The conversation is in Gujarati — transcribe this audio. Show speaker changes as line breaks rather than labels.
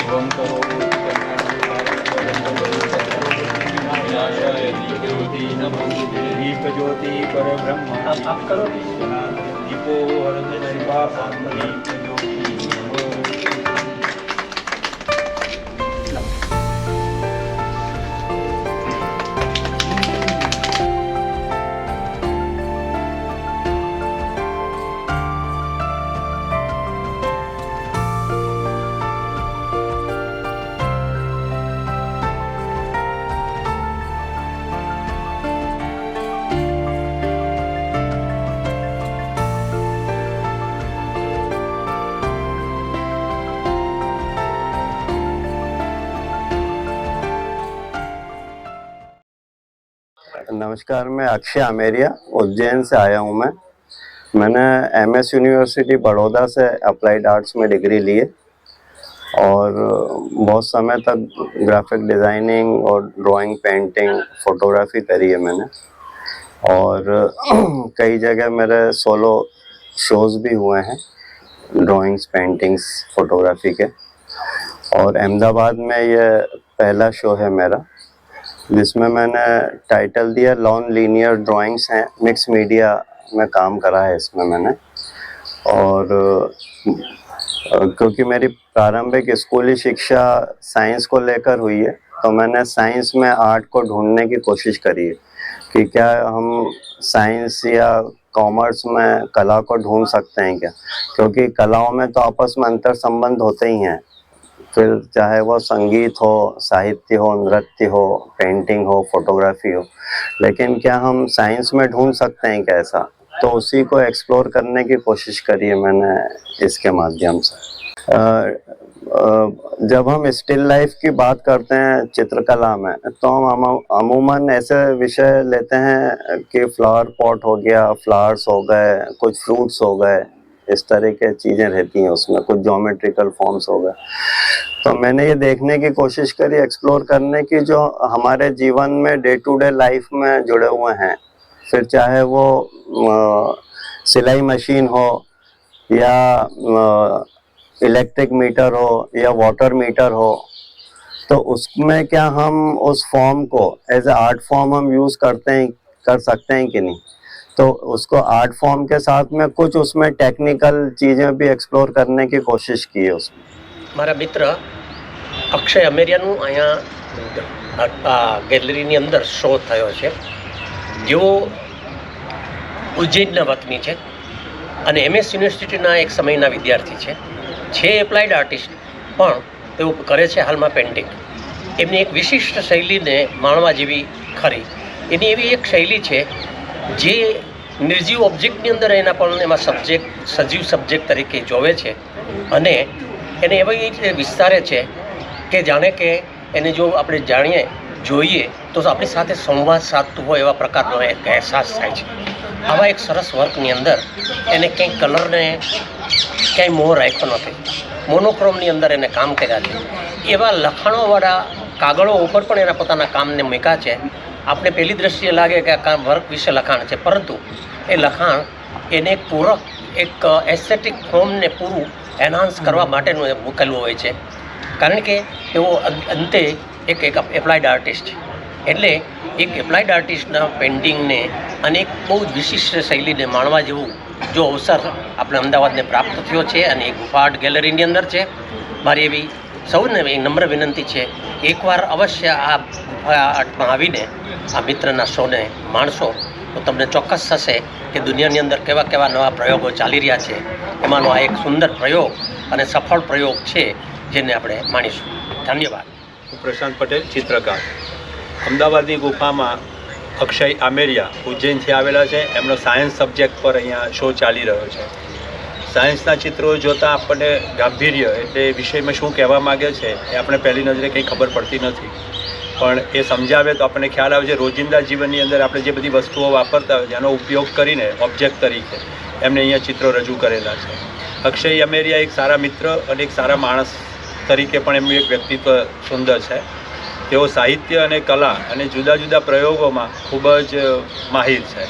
ओम करो दीप ज्योति पर ब्रह्म आप करो दीपो हरद शिवा दीप ज्योति
नमस्कार, मैं अक्षय आमेरिया उज्जैन से आया हूँ। मैंने एमएस यूनिवर्सिटी बड़ौदा से अप्लाइड आर्ट्स में डिग्री ली है और बहुत समय तक ग्राफिक डिज़ाइनिंग और ड्राइंग, पेंटिंग, फोटोग्राफी करी है मैंने। और कई जगह मेरे सोलो शोज़ भी हुए हैं, ड्राइंग्स, पेंटिंग्स, फोटोग्राफी के। और अहमदाबाद में ये पहला शो है मेरा, जिसमें मैंने टाइटल दिया लॉन लीनियर ड्राइंग्स हैं, मिक्स मीडिया में काम करा है इसमें मैंने। और क्योंकि मेरी प्रारंभिक स्कूली शिक्षा साइंस को लेकर हुई है, तो मैंने साइंस में आर्ट को ढूंढने की कोशिश करी है कि क्या हम साइंस या कॉमर्स में कला को ढूंढ सकते हैं क्या, क्योंकि कलाओं में तो आपस में अंतर संबंध होते ही हैं। फिर चाहे वो संगीत हो, साहित्य हो, नृत्य हो, पेंटिंग हो, फोटोग्राफी हो, लेकिन क्या हम साइंस में ढूंढ सकते हैं क्या ऐसा? तो उसी को एक्सप्लोर करने की कोशिश करी है मैंने इसके माध्यम से। जब हम स्टिल लाइफ की बात करते हैं चित्रकला में, तो हम अमूमन ऐसे विषय लेते हैं कि फ्लावर पॉट हो गया, फ्लावर्स हो गए, कुछ फ्रूट्स हो गए, इस तरह के चीज़ें रहती हैं उसमें, कुछ ज्योमेट्रिकल फॉर्म्स हो गए। तो मैंने ये देखने की कोशिश करी, एक्सप्लोर करने की, जो हमारे जीवन में डे टू डे लाइफ में जुड़े हुए हैं। फिर चाहे वो सिलाई मशीन हो या इलेक्ट्रिक मीटर हो या वाटर मीटर हो, तो उसमें क्या हम उस फॉर्म को एज ए आर्ट फॉर्म हम यूज़ कर सकते हैं कि नहीं? तो उसको आर्ट फॉर्म के साथ में कुछ उसमें टेक्निकल चीज़ें भी एक्सप्लोर करने की कोशिश की है उसमें।
मारा मित्र अक्षय अमेरियाનું અહીંયા ગેલેરીની અંદર શો થયો છે, જેઓ ઉજ્જૈનના વતની છે અને એમએસ યુનિવર્સિટીના એક સમયના વિદ્યાર્થી છે એપ્લાઇડ આર્ટિસ્ટ, પણ તેઓ કરે છે હાલમાં પેઇન્ટિંગ. એમની એક વિશિષ્ટ શૈલીને માણવા જેવી ખરી. એની એવી એક શૈલી છે જે નિર્જીવ ઓબ્જેક્ટની અંદર એમાં સજીવ સબ્જેક્ટ તરીકે જોવે છે અને એને એવી રીતે વિસ્તારે છે કે જાણે કે એને જો આપણે જાણીએ, જોઈએ તો આપણી સાથે સંવાદ સાધતું હોય એવા પ્રકારનો એક અહેસાસ થાય છે. આવા એક સરસ વર્કની અંદર એને ક્યાંય કલરને ક્યાંય મોહ રાખ્યો નથી, મોનોક્રોમની અંદર એને કામ કર્યા છે. એવા લખાણોવાળા કાગળો ઉપર પણ એના પોતાના કામને મૂક્યા છે. આપણે પહેલી દ્રષ્ટિએ લાગે કે આ વર્ક વિશે લખાણ છે, પરંતુ એ લખાણ એને એક પૂરક, એક એસ્થેટિક ફોર્મને પૂરું એનહાન્સ કરવા માટેનું એ મૂકેલું હોય છે. કારણ કે તેઓ અંતે એક એપ્લાઇડ આર્ટિસ્ટ છે, એટલે એક એપ્લાઇડ આર્ટિસ્ટના પેઇન્ટિંગને અને એક બહુ જ વિશિષ્ટ શૈલીને માણવા જેવું જો અવસર આપણે અમદાવાદને પ્રાપ્ત થયો છે અને એ ગુફા આર્ટ ગેલેરીની અંદર છે. મારી એવી સૌને નમ્ર વિનંતી છે, એકવાર અવશ્ય આ ગુફા આર્ટમાં આવીને આ મિત્રના શોને માણશો તો તમને ચોક્કસ થશે કે દુનિયાની અંદર કેવા કેવા નવા પ્રયોગો ચાલી રહ્યા છે. એમાંનો આ એક સુંદર પ્રયોગ અને સફળ પ્રયોગ છે, જેને આપણે માણીશું. ધન્યવાદ.
હું પ્રશાંત પટેલ, ચિત્રકાર. અમદાવાદની ગુફામાં અક્ષય આમેરિયા ઉજ્જૈનથી આવેલા છે. એમનો સાયન્સ સબ્જેક્ટ પર અહીંયા શો ચાલી રહ્યો છે. સાયન્સના ચિત્રો જોતાં આપણને ગાંભીર્ય એટલે વિષયમાં શું કહેવા માગે છે એ આપણે પહેલી નજરે કંઈ ખબર પડતી નથી, પણ એ સમજાવે તો આપણને ખ્યાલ આવે છે. રોજિંદા જીવનની અંદર આપણે જે બધી વસ્તુઓ વાપરતા હોય જેનો ઉપયોગ કરીને ઓબ્જેક્ટ તરીકે એમને અહીંયા ચિત્રો રજૂ કરેલા છે. અક્ષય અમેરિયા એક સારા મિત્ર અને એક સારા માણસ તરીકે પણ એમનું એક વ્યક્તિત્વ સુંદર છે. તેઓ સાહિત્ય અને કલા અને જુદા જુદા પ્રયોગોમાં ખૂબ જ માહિર છે.